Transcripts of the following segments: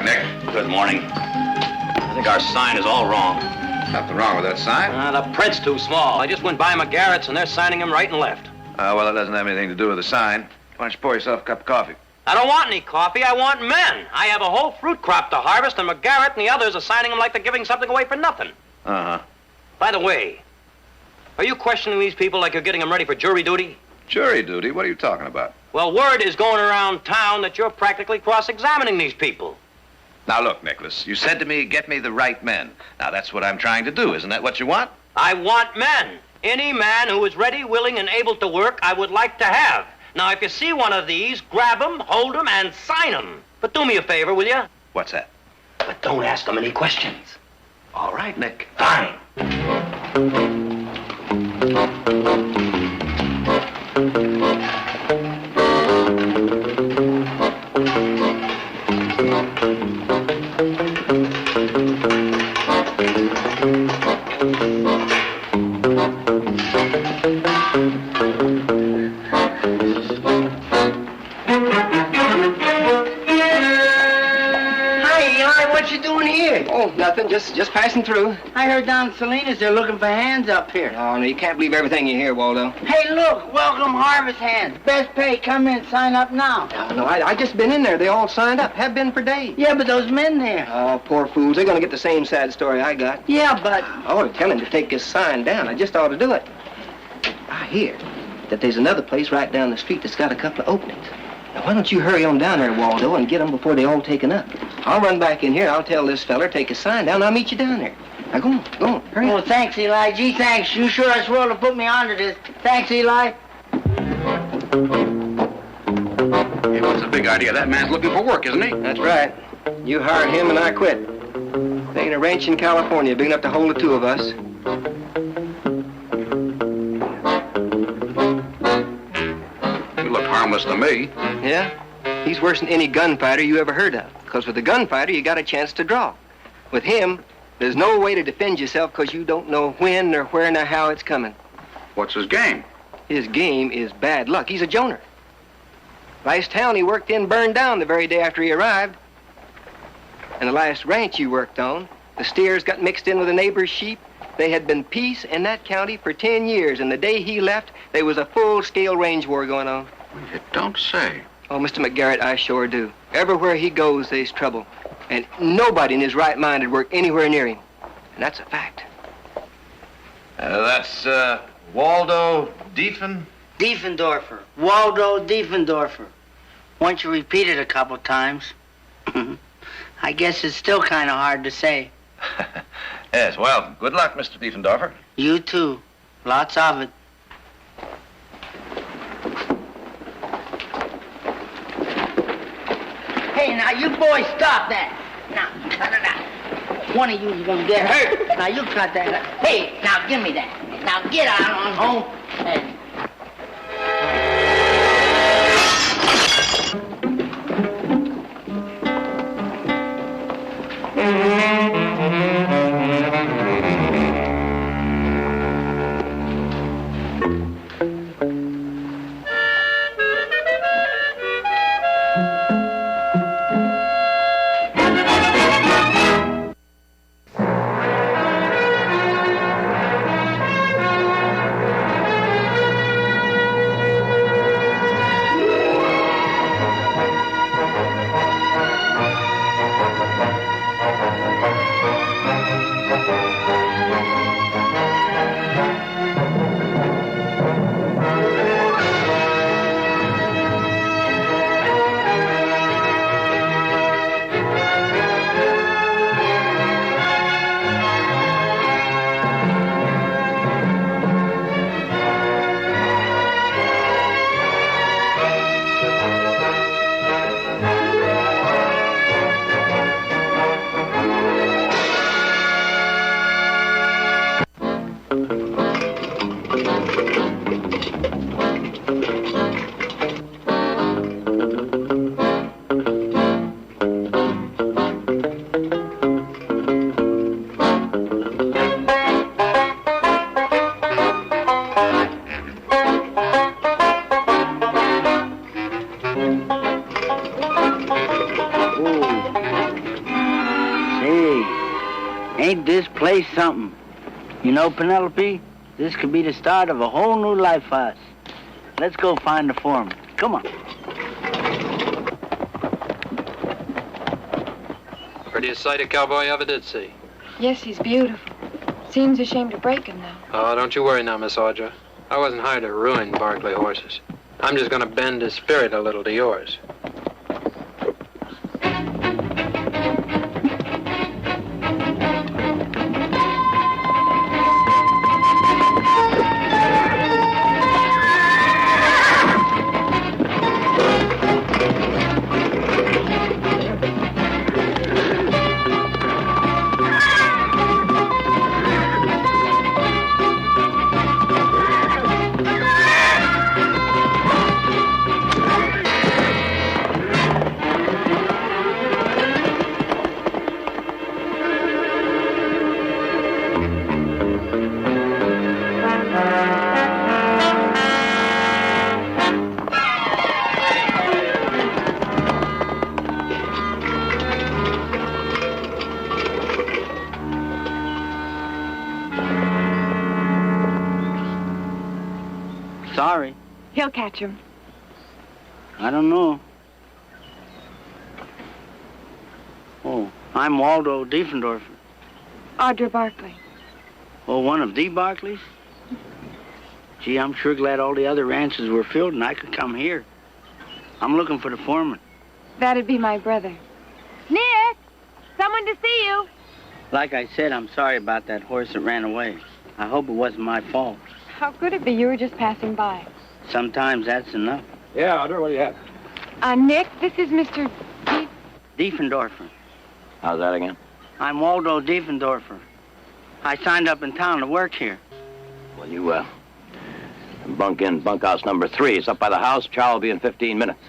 Nick. Good morning. I think our sign is all wrong. Nothing wrong with that sign. The print's too small. I just went by McGarrett's and they're signing him right and left. Well, it doesn't have anything to do with the sign. Why don't you pour yourself a cup of coffee? I don't want any coffee. I want men. I have a whole fruit crop to harvest, and McGarrett and the others are signing them like they're giving something away for nothing. Uh-huh. By the way, are you questioning these people like you're getting them ready for jury duty? Jury duty? What are you talking about? Well, word is going around town that you're practically cross-examining these people. Now, look, Nicholas, you said to me, get me the right men. Now, that's what I'm trying to do. Isn't that what you want? I want men. Any man who is ready, willing, and able to work, I would like to have. Now, if you see one of these, grab them, hold them, and sign them. But do me a favor, will you? What's that? But don't ask them any questions. All right, Nick. Fine. Nothing, just passing through. I heard down at Salinas they're looking for hands up here. Oh, no, you can't believe everything you hear, Waldo. Hey, look, welcome harvest hands. Best pay, come in, sign up now. No, I just been in there. They all signed up, have been for days. Yeah, but those men there. Oh, poor fools. They're going to get the same sad story I got. Yeah, but... Oh, tell him to take his sign down. I just ought to do it. I hear that there's another place right down the street that's got a couple of openings. Now, why don't you hurry on down there, Waldo, and get them before they all taken up? I'll run back in here. I'll tell this feller, take his sign down. I'll meet you down there. Now, go on, hurry Oh, up. thanks, Eli. Gee, thanks. You sure are swell to put me onto this. Thanks, Eli. Hey, what's the big idea? That man's looking for work, isn't he? That's right. You hired him and I quit. There ain't a ranch in California big enough to hold the two of us. You look harmless to me. Yeah? He's worse than any gunfighter you ever heard of. Because with a gunfighter, you got a chance to draw. With him, there's no way to defend yourself because you don't know when or where nor how it's coming. What's his game? His game is bad luck. He's a joner. Last town he worked in burned down the very day after he arrived. And the last ranch you worked on, the steers got mixed in with the neighbor's sheep. They had been peace in that county for 10 years, and the day he left, there was a full-scale range war going on. You don't say. Oh, Mr. McGarrett, I sure do. Everywhere he goes, there's trouble. And nobody in his right mind would work anywhere near him. And that's a fact. That's Waldo Diefen? Diefendorfer. Waldo Diefendorfer. Once you repeat it a couple times. I guess it's still kind of hard to say. Yes, well, good luck, Mr. Diefendorfer. You too. Lots of it. Hey, now, you boys stop that. Now, cut it out. One of you is going to get hurt. Now, you cut that out. Hey, now, give me that. Now, get out on home and... Ain't this place something? You know, Penelope, this could be the start of a whole new life for us. Let's go find the foreman. Come on. Prettiest sight a cowboy ever did see. Yes, he's beautiful. Seems a shame to break him, though. Oh, don't you worry now, Miss Audra. I wasn't hired to ruin Barkley horses. I'm just gonna bend his spirit a little to yours. Sorry. He'll catch him. I don't know. Oh, I'm Waldo Diefendorfer. Audra Barkley. Oh, one of the Barkleys? Gee, I'm sure glad all the other ranches were filled and I could come here. I'm looking for the foreman. That'd be my brother. Nick! Someone to see you. Like I said, I'm sorry about that horse that ran away. I hope it wasn't my fault. How could it be? You were just passing by. Sometimes that's enough. Yeah, Audra, what do you have? Nick, this is Mr. Diefendorfer. How's that again? I'm Waldo Diefendorfer. I signed up in town to work here. Well, you, bunk in bunkhouse number 3. It's up by the house. Chow will be in 15 minutes.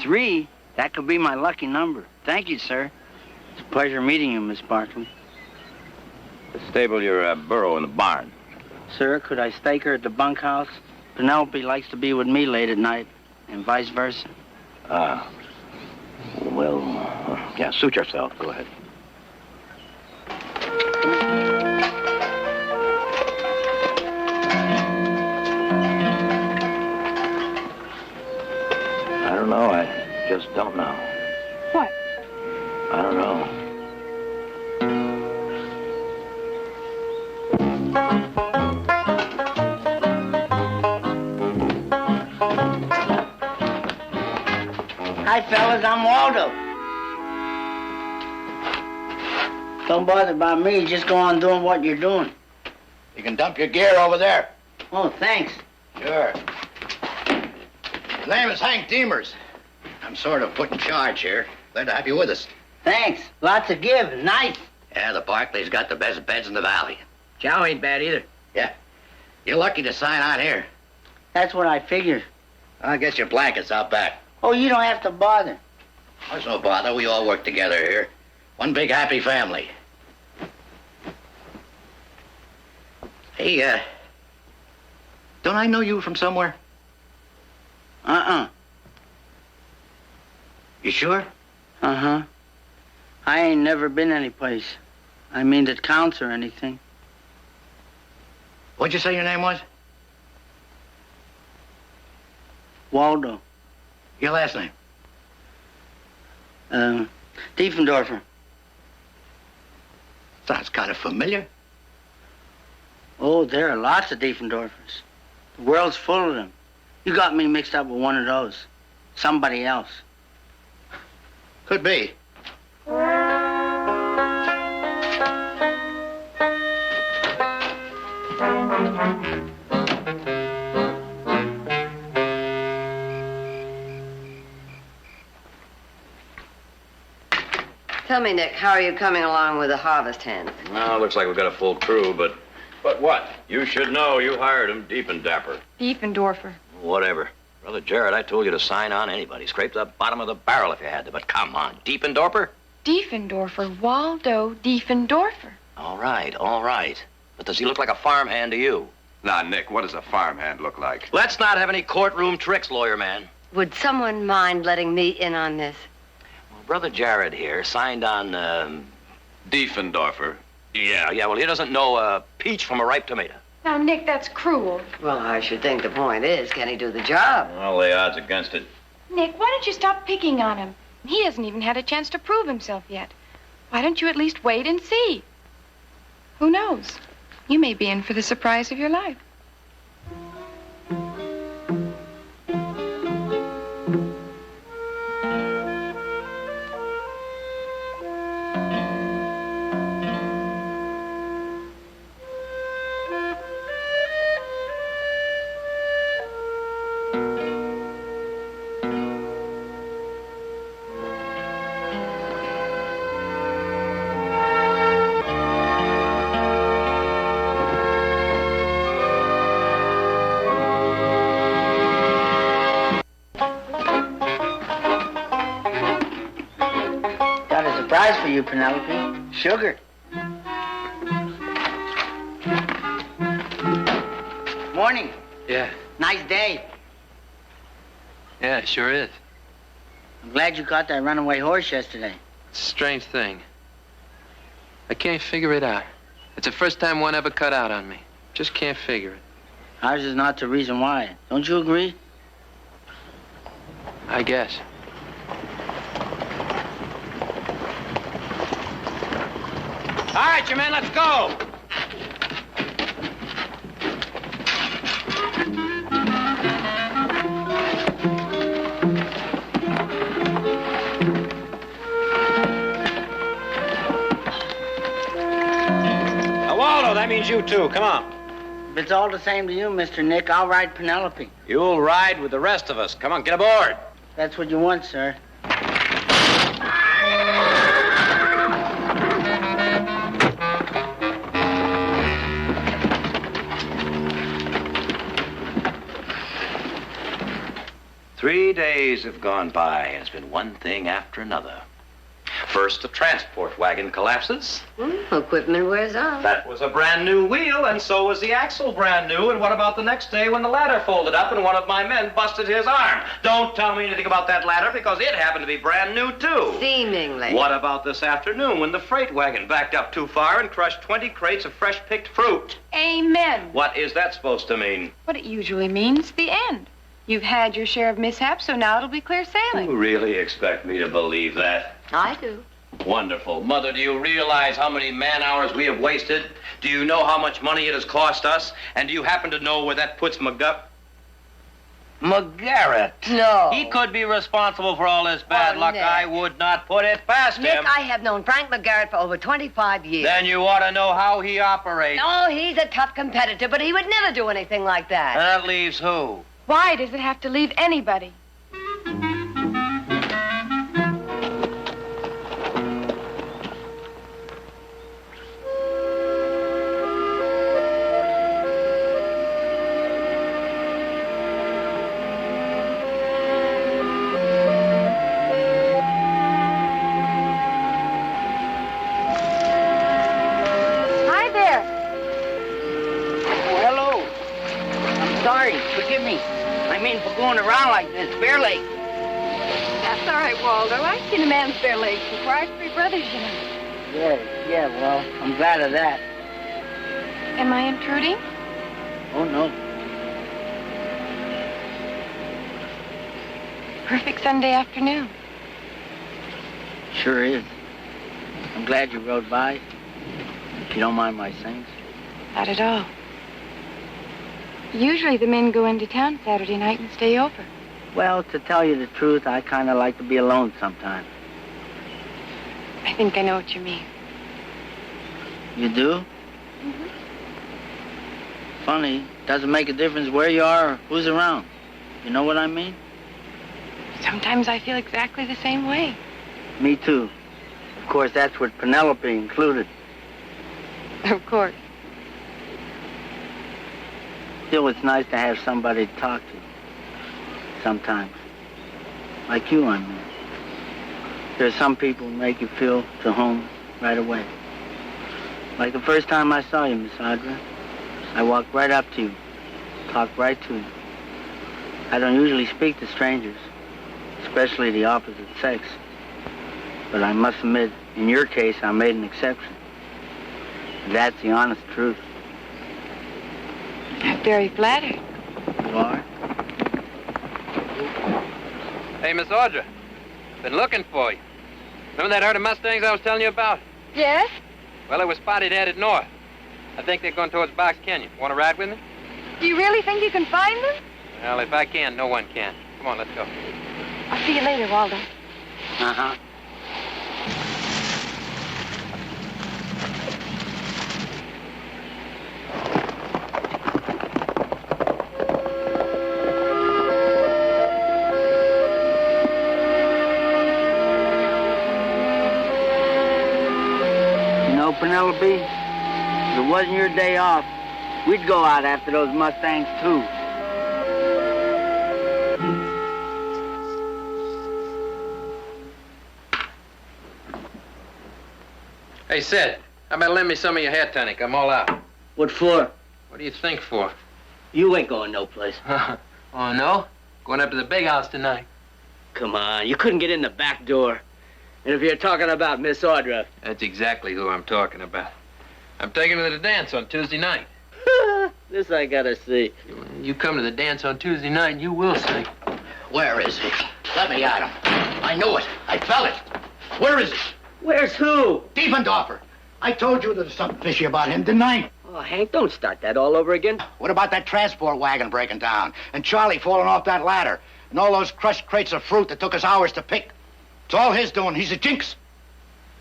3? That could be my lucky number. Thank you, sir. It's a pleasure meeting you, Miss Barkley. Stable your burro in the barn. Sir, could I stake her at the bunkhouse? Penelope likes to be with me late at night, and vice versa. Well, yeah, suit yourself. Go ahead. I don't know. I just don't know. What? I don't know. Hi, fellas, I'm Waldo. Don't bother about me. Just go on doing what you're doing. You can dump your gear over there. Oh, thanks. Sure. The name is Hank Demers. I'm sort of put in charge here. Glad to have you with us. Thanks. Lots of give. Nice. Yeah, the Barclays got the best beds in the valley. Chow ain't bad either. Yeah. You're lucky to sign on here. That's what I figured. I'll get your blankets out back. Oh, you don't have to bother. There's no bother. We all work together here. One big happy family. Hey, don't I know you from somewhere? Uh-uh. You sure? Uh-huh. I ain't never been anyplace. I mean that counts or anything. What'd you say your name was? Waldo. Your last name? Diefendorfer. Sounds kind of familiar. Oh, there are lots of Diefendorfers. The world's full of them. You got me mixed up with one of those. Somebody else. Could be. Tell me, Nick, how are you coming along with the harvest hands? Well, looks like we've got a full crew, but... But what? You should know. You hired him, deep and dapper. Diefendorfer. Whatever. Brother Jared, I told you to sign on anybody. Scrape the bottom of the barrel if you had to, but come on. Deep and Dorper? Diefendorfer. Waldo Diefendorfer. All right. But does he look like a farmhand to you? Now, Nick, what does a farmhand look like? Let's not have any courtroom tricks, lawyer man. Would someone mind letting me in on this? Well, Brother Jared here signed on, Diefendorfer. Yeah, well, he doesn't know a peach from a ripe tomato. Now, Nick, that's cruel. Well, I should think the point is, can he do the job? I'll lay odds against it. Nick, why don't you stop picking on him? He hasn't even had a chance to prove himself yet. Why don't you at least wait and see? Who knows? You may be in for the surprise of your life. Surprise for you, Penelope. Sugar. Morning. Yeah. Nice day. Yeah, it sure is. I'm glad you caught that runaway horse yesterday. It's a strange thing. I can't figure it out. It's the first time one ever cut out on me. Just can't figure it. Ours is not the reason why. Don't you agree? I guess. All right, you men, let's go. Now, Waldo, that means you too. Come on. If it's all the same to you, Mr. Nick, I'll ride Penelope. You'll ride with the rest of us. Come on, get aboard. That's what you want, sir. 3 days have gone by, and it's been one thing after another. First, the transport wagon collapses. Equipment wears out. That was a brand new wheel, and so was the axle brand new. And what about the next day when the ladder folded up and one of my men busted his arm? Don't tell me anything about that ladder, because it happened to be brand new, too. Seemingly. What about this afternoon when the freight wagon backed up too far and crushed 20 crates of fresh-picked fruit? Amen. What is that supposed to mean? What it usually means, the end. You've had your share of mishaps, so now it'll be clear sailing. You really expect me to believe that? I do. Wonderful. Mother, do you realize how many man-hours we have wasted? Do you know how much money it has cost us? And do you happen to know where that puts McGarrett? No. He could be responsible for all this bad luck. Nick. I would not put it past Nick, him. I have known Frank McGarrett for over 25 years. Then you ought to know how he operates. No, he's a tough competitor, but he would never do anything like that. That leaves who? Why does it have to leave anybody? Hi there. Oh, hello. I'm sorry. Forgive me. I mean, for going around like this, Bear Lake. That's all right, Waldo. I've seen a man's bare legs before. I have 3 brothers, you know. Yeah, well, I'm glad of that. Am I intruding? Oh, no. Perfect Sunday afternoon. Sure is. I'm glad you rode by. If you don't mind my saying so. Not at all. Usually the men go into town Saturday night and stay over. Well, to tell you the truth, I kind of like to be alone sometimes. I think I know what you mean. You do? Mm-hmm. Funny. Doesn't make a difference where you are or who's around. You know what I mean? Sometimes I feel exactly the same way. Me too. Of course, that's what Penelope included. Of course. Still, it's nice to have somebody to talk to. Sometimes. Like you, I mean. There's some people who make you feel to home right away. Like the first time I saw you, Miss Audra. I walked right up to you. Talked right to you. I don't usually speak to strangers, especially the opposite sex. But I must admit, in your case, I made an exception. That's the honest truth. I'm very flattered. You are? Hey, Miss Audra. Been looking for you. Remember that herd of Mustangs I was telling you about? Yes? Well, it was spotted headed north. I think they're going towards Box Canyon. Want to ride with me? Do you really think you can find them? Well, if I can, no one can. Come on, let's go. I'll see you later, Waldo. Uh-huh. You know, Penelope, if it wasn't your day off, we'd go out after those Mustangs, too. Hey, Sid, how about lend me some of your hair tonic? I'm all out. What for? What do you think for? You ain't going no place. Oh, no? Going up to the big house tonight. Come on, you couldn't get in the back door. And if you're talking about Miss Audra... That's exactly who I'm talking about. I'm taking her to the dance on Tuesday night. This I gotta see. You come to the dance on Tuesday night, and you will see. Where is he? Let me at him. I knew it. I felt it. Where is he? Where's who? Diefendorfer. I told you there was something fishy about him, didn't I? Oh, Hank, don't start that all over again. What about that transport wagon breaking down? And Charlie falling off that ladder? And all those crushed crates of fruit that took us hours to pick? It's all his doing. He's a jinx.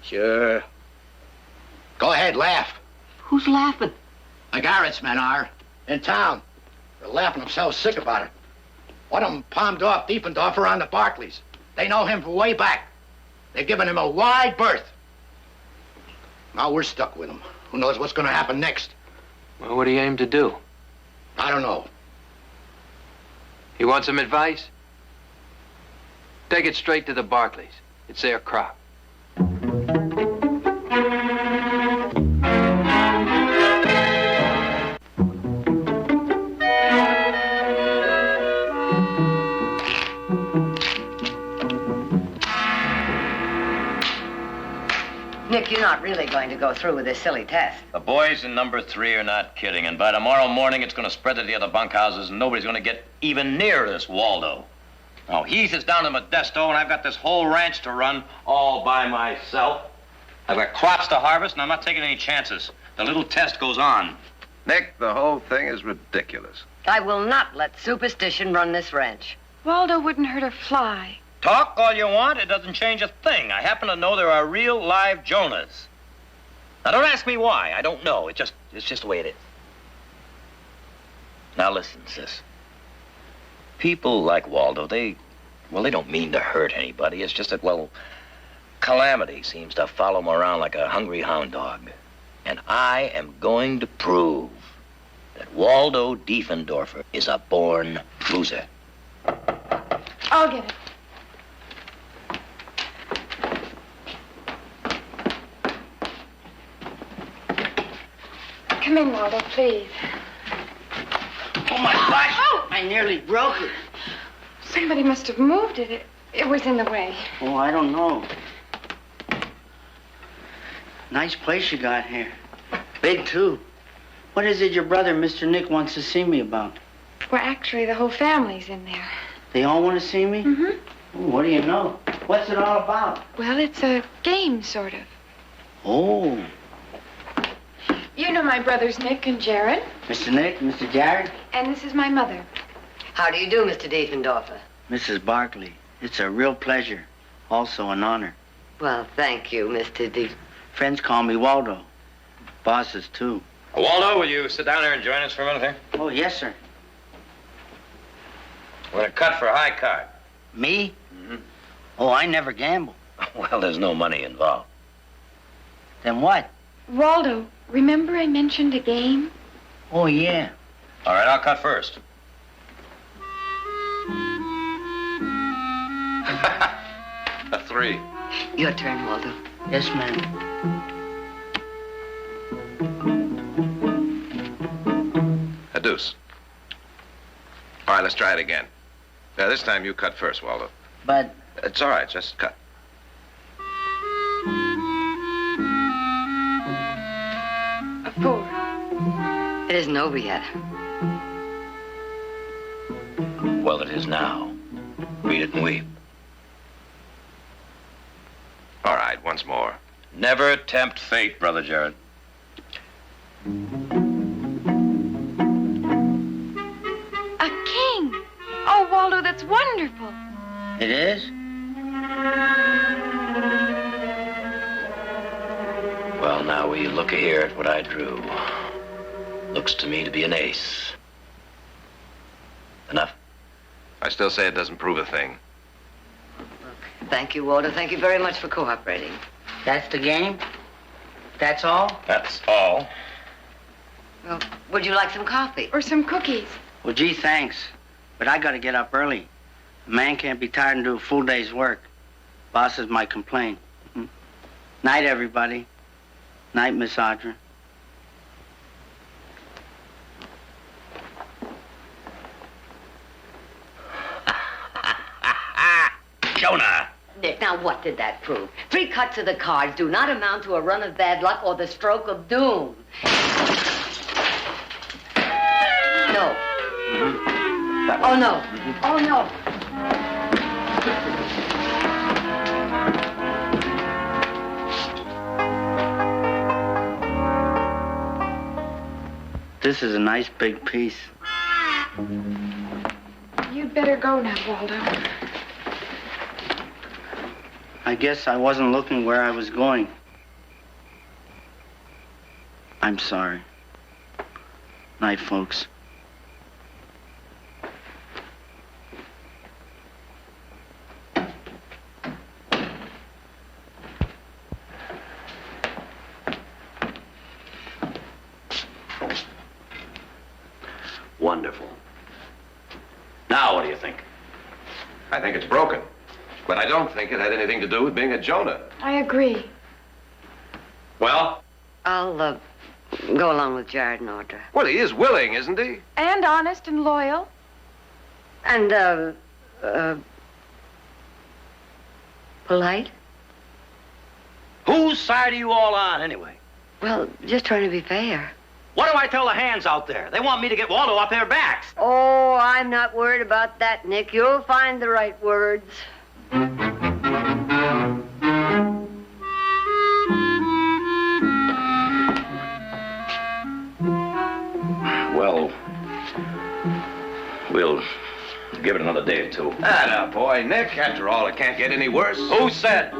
Sure. Go ahead, laugh. Who's laughing? The Garrett's men are. In town. They're laughing themselves sick about it. One of them palmed off Diefendorfer on the Barclays. They know him from way back. They're giving him a wide berth. Now we're stuck with him. Who knows what's going to happen next? Well, what do you aim to do? I don't know. You want some advice? Take it straight to the Barclays. It's their crop. Nick, you're not really going to go through with this silly test. The boys in number 3 are not kidding, and by tomorrow morning it's going to spread to the other bunkhouses, and nobody's going to get even near this Waldo. Now, Heath is down in Modesto, and I've got this whole ranch to run all by myself. I've got crops to harvest, and I'm not taking any chances. The little test goes on. Nick, the whole thing is ridiculous. I will not let superstition run this ranch. Waldo wouldn't hurt a fly. Talk all you want, it doesn't change a thing. I happen to know there are real live Jonahs. Now, don't ask me why. I don't know. It's just the way it is. Now, listen, sis. People like Waldo, they don't mean to hurt anybody. It's just that, well, calamity seems to follow him around like a hungry hound dog. And I am going to prove that Waldo Diefendorfer is a born loser. I'll get it. Come in, Waldo, please. Oh, my gosh! Oh! I nearly broke it. Somebody must have moved it. It was in the way. Oh, I don't know. Nice place you got here. Big, too. What is it your brother, Mr. Nick, wants to see me about? Well, actually, the whole family's in there. They all want to see me? Mm-hmm. Ooh, what do you know? What's it all about? Well, it's a game, sort of. Oh. You know my brothers, Nick and Jared. Mr. Nick, Mr. Jared? And this is my mother. How do you do, Mr. Diefendorfer? Mrs. Barkley, it's a real pleasure. Also an honor. Well, thank you, Mr. Friends call me Waldo. Bosses, too. Waldo, will you sit down here and join us for a minute here? Oh, yes, sir. We're going to cut for a high card. Me? Mm-hmm. Oh, I never gamble. Well, there's no money involved. Then what? Waldo, remember I mentioned a game? Oh, yeah. All right, I'll cut first. A 3. Your turn, Waldo. Yes, ma'am. A deuce. All right, let's try it again. Now, this time you cut first, Waldo. But... It's all right, just cut. It isn't over yet. Well, it is now. Read it and weep. All right, once more. Never tempt fate, Brother Jared. A king! Oh, Waldo, that's wonderful. It is? Well, now, will you look here at what I drew? Looks to me to be an ace. Enough? I still say it doesn't prove a thing. Thank you, Walter. Thank you very much for cooperating. That's the game? That's all? That's all. Well, would you like some coffee? Or some cookies. Well, gee, thanks. But I gotta get up early. A man can't be tired and do a full day's work. Bosses might complain. Night, everybody. Night, Miss Audra. Jonah! Nick, now what did that prove? 3 cuts of the cards do not amount to a run of bad luck or the stroke of doom. No. Oh, no. Oh, no. This is a nice big piece. You'd better go now, Waldo. I guess I wasn't looking where I was going. I'm sorry. Night, folks. Wonderful. Now, what do you think? I think it's broken. But I don't think it had anything to do with being a Jonah. I agree. Well? I'll, go along with Jared and Audra. Well, he is willing, isn't he? And honest and loyal. And, polite? Whose side are you all on, anyway? Well, just trying to be fair. What do I tell the hands out there? They want me to get Waldo off their backs. Oh, I'm not worried about that, Nick. You'll find the right words. Well, we'll give it another day or two. Atta boy, Nick. After all, it can't get any worse. Who said?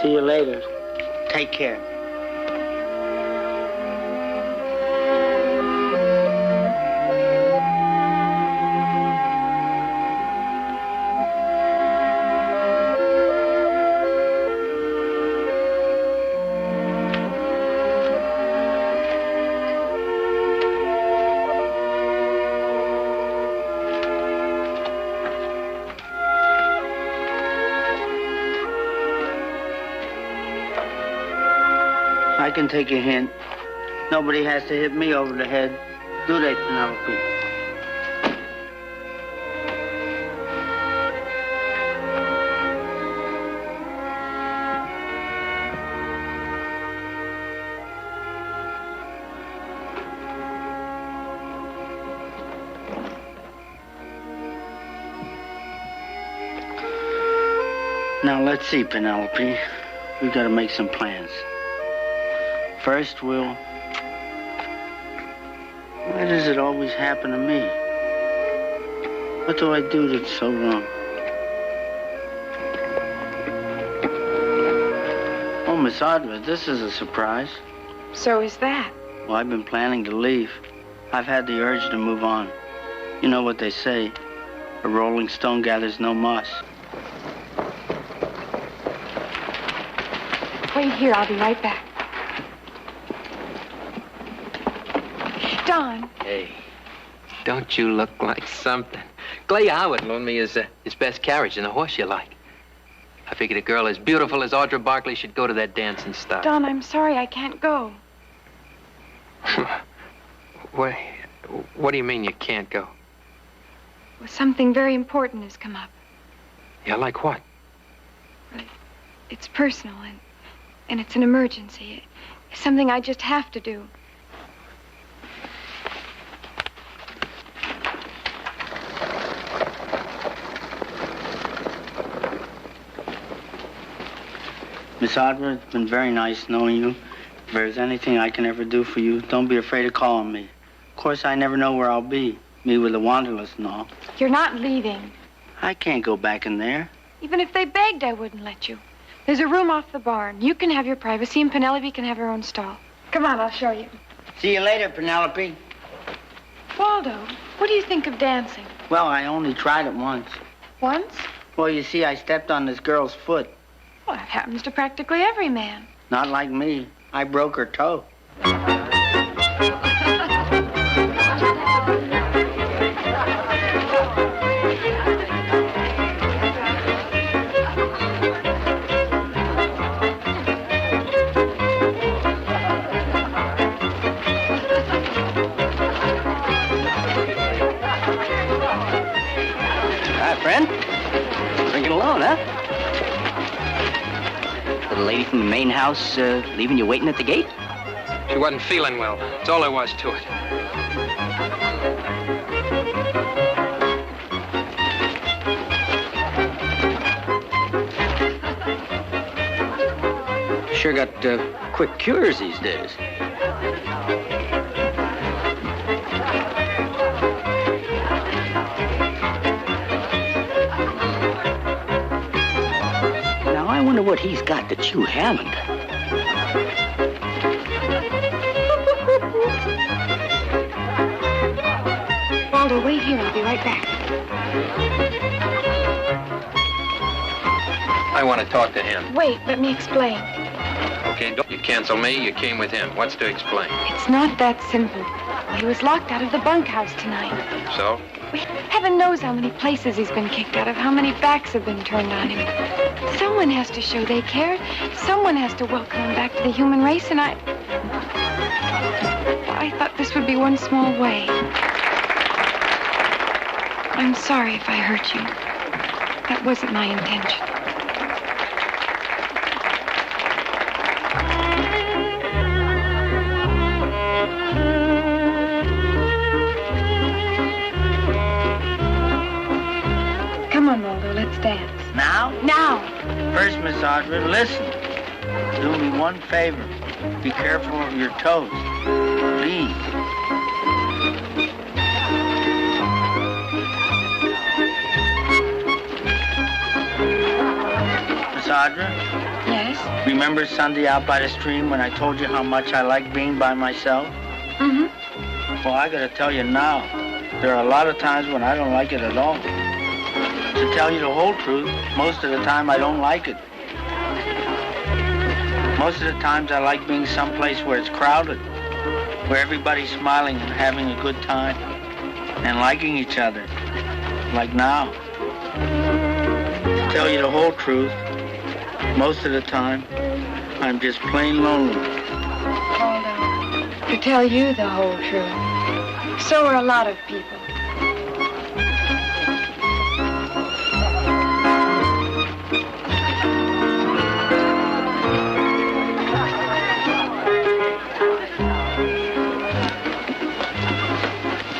See you later. Take care. I can take a hint. Nobody has to hit me over the head, do they, Penelope? Now, let's see, Penelope. We've got to make some plans. First, why does it always happen to me? What do I do that's so wrong? Oh, Miss Audra, this is a surprise. So is that. Well, I've been planning to leave. I've had the urge to move on. You know what they say, a rolling stone gathers no moss. Wait here, I'll be right back. Don. Hey, don't you look like something? Clay Howard loaned me his best carriage and a horse you like. I figured a girl as beautiful as Audra Barkley should go to that dance and stuff. Don, I'm sorry I can't go. What do you mean you can't go? Well, something very important has come up. Yeah, like what? It's personal, and and it's an emergency. It's something I just have to do. Miss Audra, it's been very nice knowing you. If there's anything I can ever do for you, don't be afraid of calling me. Of course, I never know where I'll be. Me with the Wanderlust and all. You're not leaving. I can't go back in there. Even if they begged, I wouldn't let you. There's a room off the barn. You can have your privacy, and Penelope can have her own stall. Come on, I'll show you. See you later, Penelope. Waldo, what do you think of dancing? Well, I only tried it once. Once? Well, you see, I stepped on this girl's foot. Well, that happens to practically every man. Not like me. I broke her toe. Hi, friend. Drinking alone, huh? The lady from the main house leaving you waiting at the gate? She wasn't feeling well. That's all there was to it. Sure got quick cures these days. Now, I wonder what he's got that you haven't. Waldo, wait here. I'll be right back. I want to talk to him. Wait, let me explain. Okay, don't you cancel me. You came with him. What's to explain? It's not that simple. He was locked out of the bunkhouse tonight. So? Heaven knows how many places he's been kicked out of, how many backs have been turned on him. Someone has to show they care. Someone has to welcome him back to the human race, and I thought this would be one small way. I'm sorry if I hurt you. That wasn't my intention. Come on, Waldo, let's dance. Now? Now! First, Miss Audra, listen. Do me one favor. Be careful of your toes. Please. Miss Audra? Yes? Remember Sunday out by the stream when I told you how much I like being by myself? Mm-hmm. Well, I gotta tell you now, there are a lot of times when I don't like it at all. To tell you the whole truth, most of the time I don't like it. Most of the times I like being someplace where it's crowded, where everybody's smiling and having a good time, and liking each other, like now. To tell you the whole truth, most of the time, I'm just plain lonely. Waldo, to tell you the whole truth, so are a lot of people.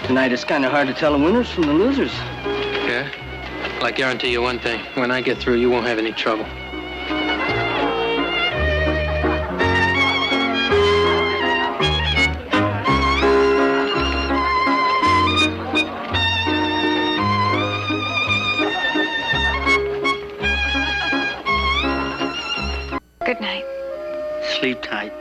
Tonight it's kind of hard to tell the winners from the losers. Yeah? Well, I guarantee you one thing. When I get through, you won't have any trouble. Good night. Sleep tight.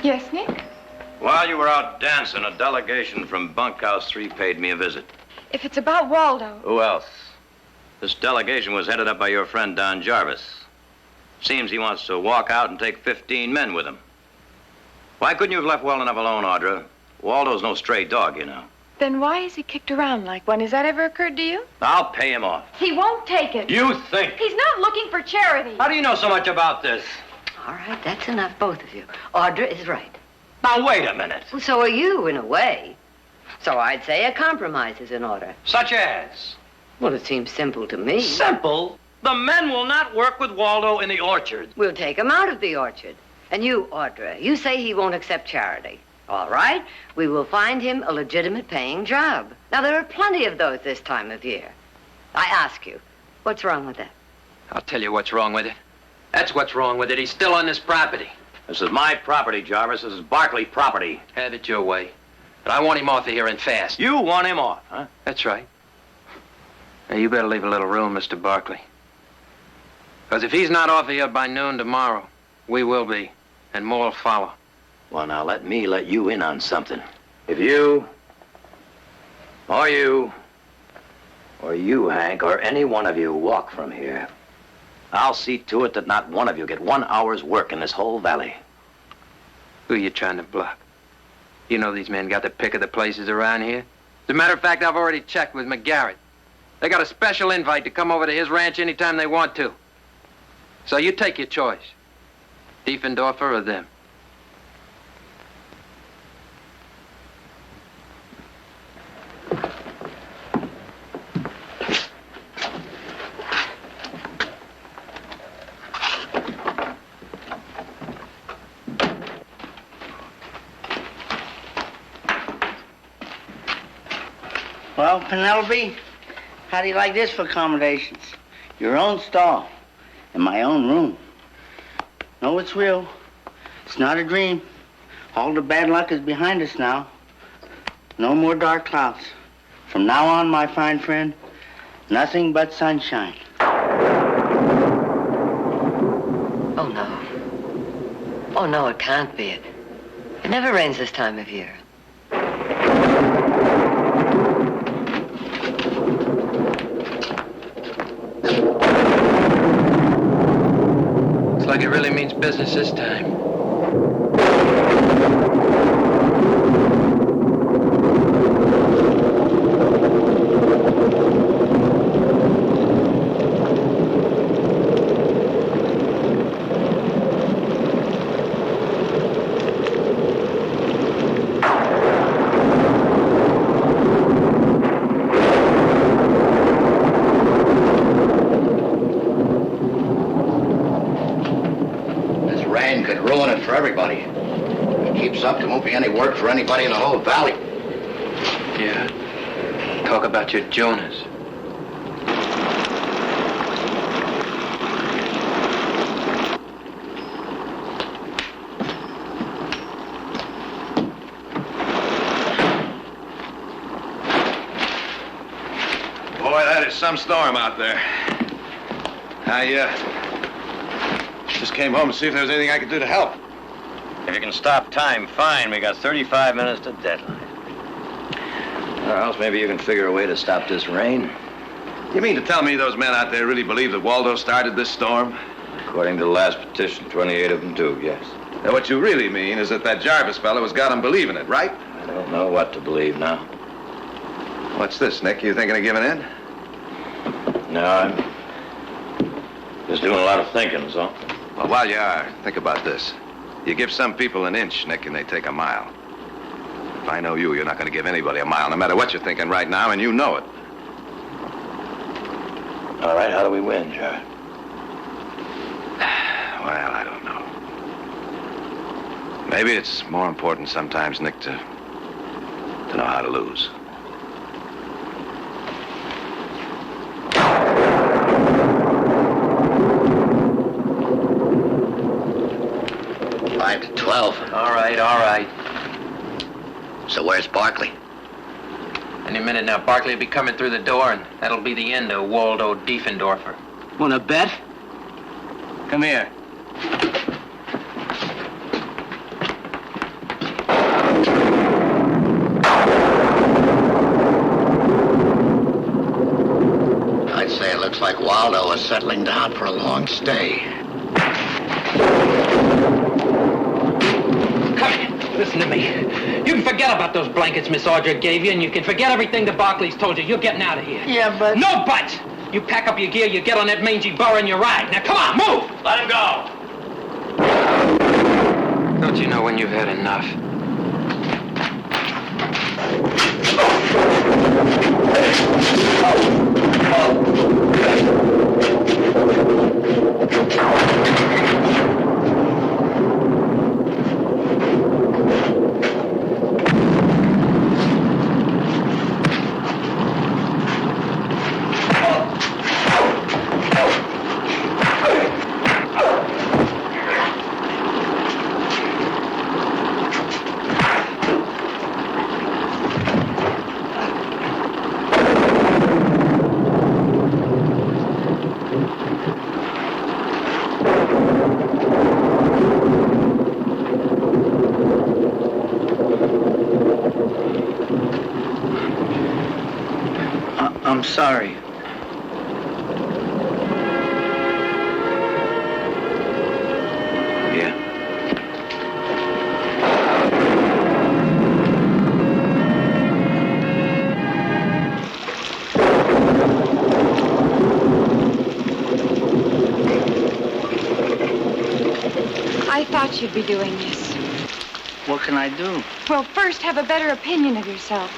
Yes, Nick? While you were out dancing, a delegation from Bunkhouse 3 paid me a visit. If it's about Waldo. Who else? This delegation was headed up by your friend Don Jarvis. Seems he wants to walk out and take 15 men with him. Why couldn't you have left well enough alone, Audra? Waldo's no stray dog, you know. Then why is he kicked around like one? Has that ever occurred to you? I'll pay him off. He won't take it. You think? He's not looking for charity. How do you know so much about this? All right, that's enough, both of you. Audra is right. Now, wait a minute. Well, so are you, in a way. So I'd say a compromise is in order. Such as? Well, it seems simple to me. Simple? The men will not work with Waldo in the orchard. We'll take him out of the orchard. And you, Audra, you say he won't accept charity. All right, we will find him a legitimate paying job. Now, there are plenty of those this time of year. I ask you, what's wrong with that? I'll tell you what's wrong with it. That's what's wrong with it. He's still on this property. This is my property, Jarvis. This is Barkley property. Have it your way. But I want him off of here and fast. You want him off, huh? That's right. Now, you better leave a little room, Mr. Barkley. Because if he's not off of here by noon tomorrow, we will be. And more will follow. Well, now, let me let you in on something. If you, or you, Hank, or any one of you walk from here, I'll see to it that not one of you get 1 hour's work in this whole valley. Who are you trying to bluff? You know these men got the pick of the places around here. As a matter of fact, I've already checked with McGarrett. They got a special invite to come over to his ranch anytime they want to. So you take your choice. Diefendorfer or them. Well, Penelope, how do you like this for accommodations? Your own stall and my own room. No, it's real. It's not a dream. All the bad luck is behind us now. No more dark clouds. From now on, my fine friend, nothing but sunshine. Oh, no. Oh, no, it can't be it. It never rains this time of year. Looks like it really means business this time. For everybody. If it keeps up, there won't be any work for anybody in the whole valley. Yeah. Talk about your Jonas. Boy, that is some storm out there. I just came home to see if there was anything I could do to help. if you can stop time, fine. We got 35 minutes to deadline. Or else maybe you can figure a way to stop this rain. You mean to tell me those men out there really believe that Waldo started this storm? According to the last petition, 28 of them do, yes. Now, what you really mean is that Jarvis fellow has got them believing it, right? I don't know what to believe now. What's this, Nick? You thinking of giving in? No, I'm just doing a lot of thinking, so. Well, while you are, think about this. You give some people an inch, Nick, and they take a mile. If I know you, you're not going to give anybody a mile, no matter what you're thinking right now, and you know it. All right, how do we win, Jared? Well, I don't know. Maybe it's more important sometimes, Nick, to know how to lose. Five to 12. All right. So where's Barkley? Any minute now, Barkley will be coming through the door, and that'll be the end of Waldo Diefendorfer. Want to bet? Come here. I'd say it looks like Waldo is settling down for a long stay. Come here. Listen to me. You can forget about those blankets Miss Audra gave you, and you can forget everything the Barclays told you. You're getting out of here. Yeah, but... No buts! You pack up your gear, you get on that mangy burro, and you ride. Now, come on, move! Let him go. Don't you know when you've had enough? I'm sorry. Yeah. I thought you'd be doing this. What can I do? Well, first, have a better opinion of yourself.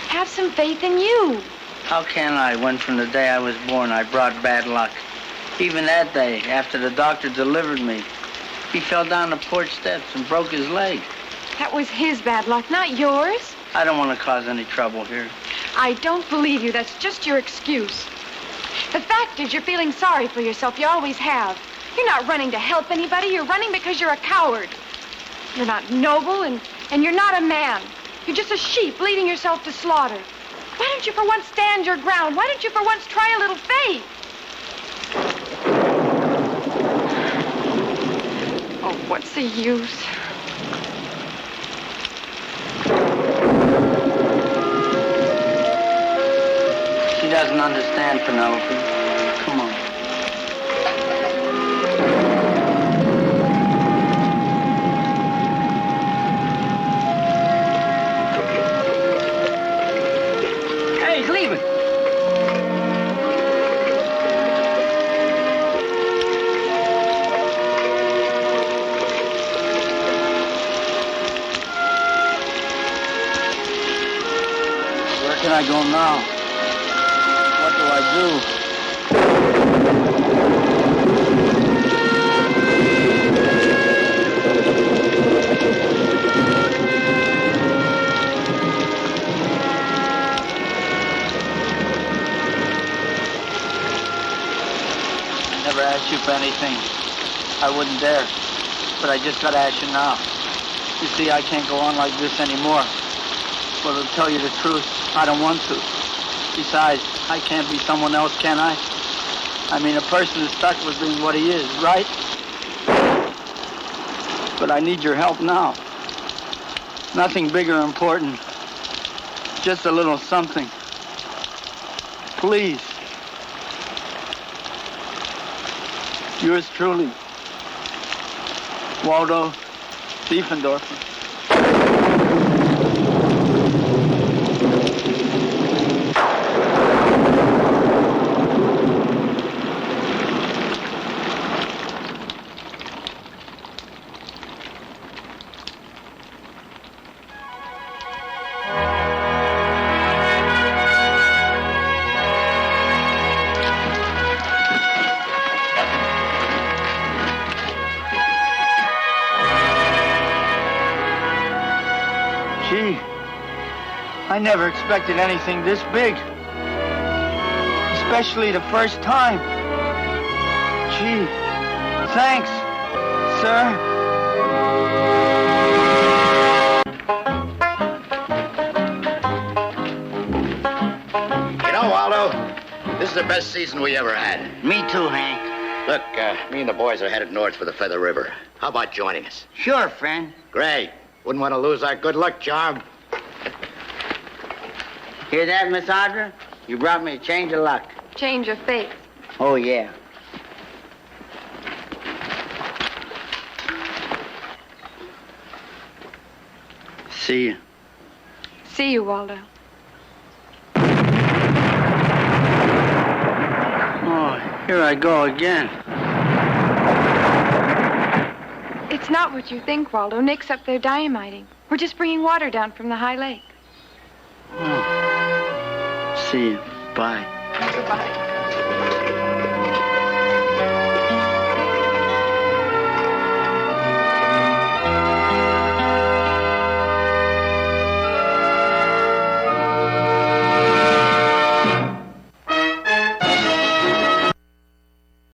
Have some faith in you. How can I, when from the day I was born I brought bad luck? Even that day, after the doctor delivered me, he fell down the porch steps and broke his leg. That was his bad luck, not yours. I don't want to cause any trouble here. I don't believe you. That's just your excuse. The fact is, you're feeling sorry for yourself. You always have. You're not running to help anybody. You're running because you're a coward. You're not noble, and you're not a man. You're just a sheep leading yourself to slaughter. Why don't you for once stand your ground? Why don't you for once try a little faith? Oh, what's the use? She doesn't understand, Penelope. Come on. Hey, he's leaving. Where can I go now? What do I do? I never asked you for anything. I wouldn't dare. But I just gotta ask you now. You see, I can't go on like this anymore. But to tell you the truth, I don't want to. Besides, I can't be someone else, can I? I mean, a person is stuck with being what he is, right? But I need your help now. Nothing big or important. Just a little something. Please. Yours truly, Waldo Diefendorfer. Gee, I never expected anything this big. Especially the first time. Gee, thanks, sir. You know, Waldo, this is the best season we ever had. Me too, Hank. Look, me and the boys are headed north for the Feather River. How about joining us? Sure, friend. Great. Wouldn't want to lose our good luck charm. Hear that, Miss Audra? You brought me a change of luck. Change of faith. Oh, yeah. See you. See you, Waldo. Oh, here I go again. It's not what you think, Waldo. Nick's up there dynamiting. We're just bringing water down from the high lake. Oh. See you. Bye. Goodbye.